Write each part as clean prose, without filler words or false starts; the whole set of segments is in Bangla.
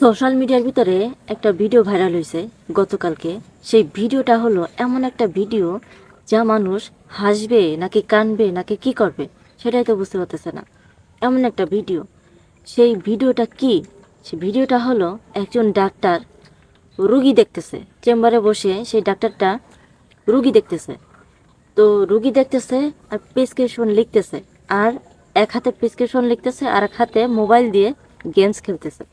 সোশ্যাল মিডিয়ার ভিতরে একটা ভিডিও ভাইরাল হয়েছে গতকালকে। সেই ভিডিওটা হলো এমন একটা ভিডিও যা মানুষ হাসবে নাকি কানবে নাকি কি করবে সেটাই তো বুঝতে পারতেছে না। এমন একটা ভিডিও, সেই ভিডিওটা কি? সেই ভিডিওটা হলো একজন ডাক্তার রুগী দেখতেছে, চেম্বারে বসে সেই ডাক্তারটা রুগী দেখতেছে। তো রুগী দেখতেছে আর প্রেসক্রিপশন লিখতেছে, আর এক হাতে প্রেসক্রিপশন লিখতেছে আর এক হাতে মোবাইল দিয়ে গেমস খেলতেছে।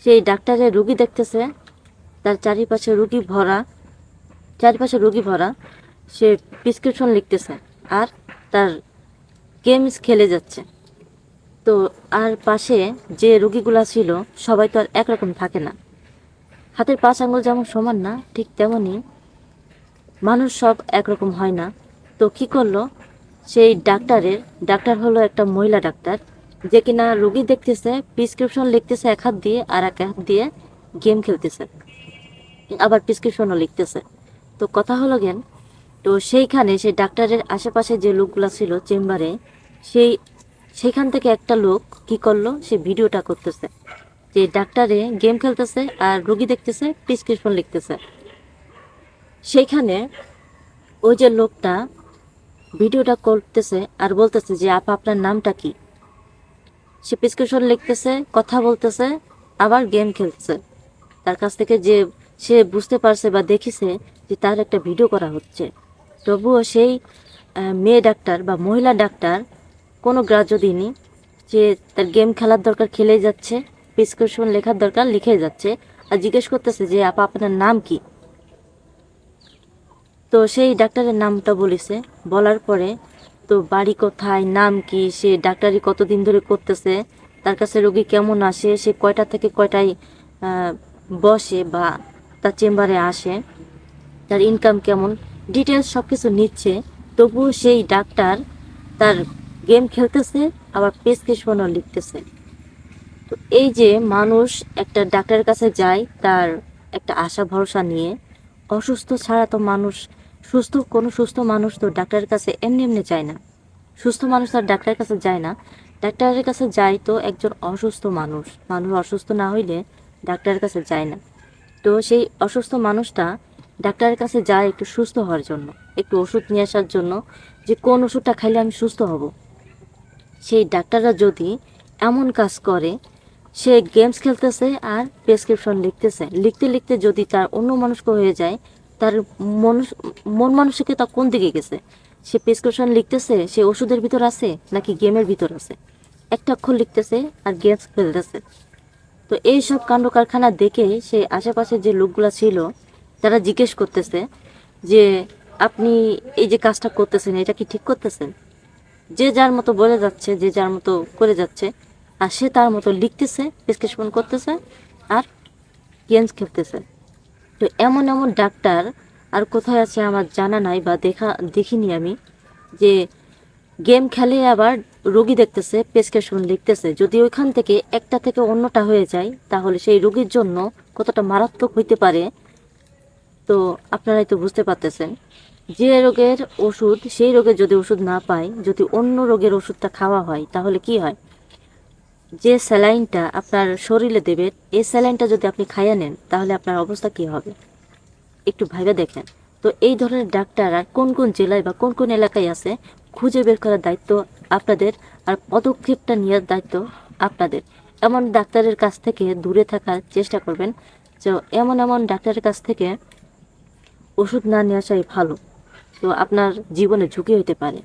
সেই ডাক্তারের রুগী দেখতেছে, তার চারিপাশে রুগী ভরা। সে প্রেসক্রিপশন লিখতেছে আর তার গেমস খেলে যাচ্ছে। তো আর পাশে যে রুগীগুলা ছিল সবাই তো আর একরকম থাকে না, হাতের 5 আঙ্গুল যেমন সমান না, ঠিক তেমনই মানুষ সব একরকম হয় না। তো কি করলো সেই ডাক্তার হলো একটা মহিলা ডাক্তার, যে কিনা রুগী দেখতেছে, প্রেসক্রিপশন লিখতেছে এক হাত দিয়ে আর এক হাত দিয়ে গেম খেলতেছে, আবার প্রেসক্রিপশনও লিখতেছে। তো কথা হলো গেন, তো সেইখানে সেই ডাক্তারের আশেপাশে যে লোকগুলা ছিল চেম্বারে, সেইখান থেকে একটা লোক কি করলো, সে ভিডিওটা করতেছে যে ডাক্তারে গেম খেলতেছে আর রুগী দেখতেছে, প্রেসক্রিপশন লিখতেছে। সেইখানে ওই যে লোকটা ভিডিওটা করতেছে আর বলতেছে যে আপা আপনার নামটা কি। সে প্রেসক্রিপশন লিখতেছে, কথা বলতেছে, আবার গেম খেলতেছে। তার কাছ থেকে যে সে বুঝতে পারছে বা দেখেছে যে তার একটা ভিডিও করা হচ্ছে, তবুও সেই মেয়ে ডাক্তার বা মহিলা ডাক্তার কোনো গ্রাহ্য দিইনি। যে তার গেম খেলার দরকার খেলেই যাচ্ছে, প্রেসক্রিপশন লেখার দরকার লিখে যাচ্ছে, আর জিজ্ঞেস করতেছে যে আপা আপনার নাম কি। তো সেই ডাক্তারের নামটা বলেছে, বলার পরে তো বাড়ি কোথায়, নাম কি, সে ডাক্তারি কতদিন ধরে করতেছে, তার কাছে রোগী কেমন আসে, সে কয়টা থেকে কয়টায় আহ, বসে বা তার চেম্বারে আসে, তার ইনকাম কেমন, ডিটেলস সব কিছু নিচ্ছে। তবুও সেই ডাক্তার তার গেম খেলতেছে, আবার প্রেসক্রিপশনও লিখতেছে। তো এই যে মানুষ একটা ডাক্তারের কাছে যায় তার একটা আশা ভরসা নিয়ে, অসুস্থ ছাড়া তো মানুষ, কোনো সুস্থ মানুষ তো ডাক্তারের কাছে এমনি এমনি যায় না। সুস্থ মানুষ তো আর ডাক্তারের কাছে যায় না, ডাক্তারের কাছে যায় তো একজন অসুস্থ মানুষ। মানুষ অসুস্থ না হইলে ডাক্তারের কাছে যায় না। তো সেই অসুস্থ মানুষটা ডাক্তারের কাছে যায় একটু সুস্থ হওয়ার জন্য, একটু ওষুধ নিয়ে আসার জন্য, যে কোন ওষুধটা খাইলে আমি সুস্থ হব। সেই ডাক্তাররা যদি এমন কাজ করে, সে গেমস খেলতেছে আর প্রেসক্রিপশন লিখতেছে, লিখতে লিখতে যদি তার অন্য মানুষকে হয়ে যায়, তার মন মানসিকতা কোন দিকে গেছে? সে প্রেসক্রিপশন লিখতেছে, সে ওষুধের ভিতর আছে নাকি গেমের ভিতর আছে? একটা অক্ষর লিখতেছে আর গেমস খেলতেছে। তো এই সব কাণ্ড কারখানা দেখে সে আশেপাশে যে লোকগুলা ছিল তারা জিজ্ঞেস করতেছে যে আপনি এই যে কাজটা করতেছেন এটা কি ঠিক করতেছেন? যে যার মতো বলে যাচ্ছে, যে যার মতো করে যাচ্ছে, আর সে তার মতো লিখতেছে, প্রেসক্রিপশন করতেছে আর গেমস খেলতেছে। তো এমন এমন ডাক্তার আর কোথায় আছে আমার জানা নাই বা দেখিনি আমি, যে গেম খেলে আবার রোগী দেখতেছে, প্রেসক্রিপশন লিখতেছে। যদি ওইখান থেকে একটা থেকে অন্যটা হয়ে যায় তাহলে সেই রোগীর জন্য কতটা মারাত্মক হইতে পারে, তো আপনারাই তো বুঝতে পারতেছেন। যে রোগের ওষুধ, সেই রোগের যদি ওষুধ না পায়, যদি অন্য রোগের ওষুধটা খাওয়া হয় তাহলে কি হয়? যে স্যালাইনটা আপনার শরীরে দেবে, এই স্যালাইনটা যদি আপনি খাইয়া নেন তাহলে আপনার অবস্থা কি হবে একটু ভাইবা দেখেন। তো এই ধরনের ডাক্তার আর কোন কোন জেলায় বা কোন কোন এলাকায় আছে, খুঁজে বের করার দায়িত্ব আপনাদের, আর পদক্ষেপটা নেওয়ার দায়িত্ব আপনাদের। এমন ডাক্তারের কাছ থেকে দূরে থাকার চেষ্টা করবেন। তো এমন এমন ডাক্তারের কাছ থেকে ওষুধ না নিয়ে আসাই ভালো, তো আপনার জীবনে ঝুঁকি হতে পারে।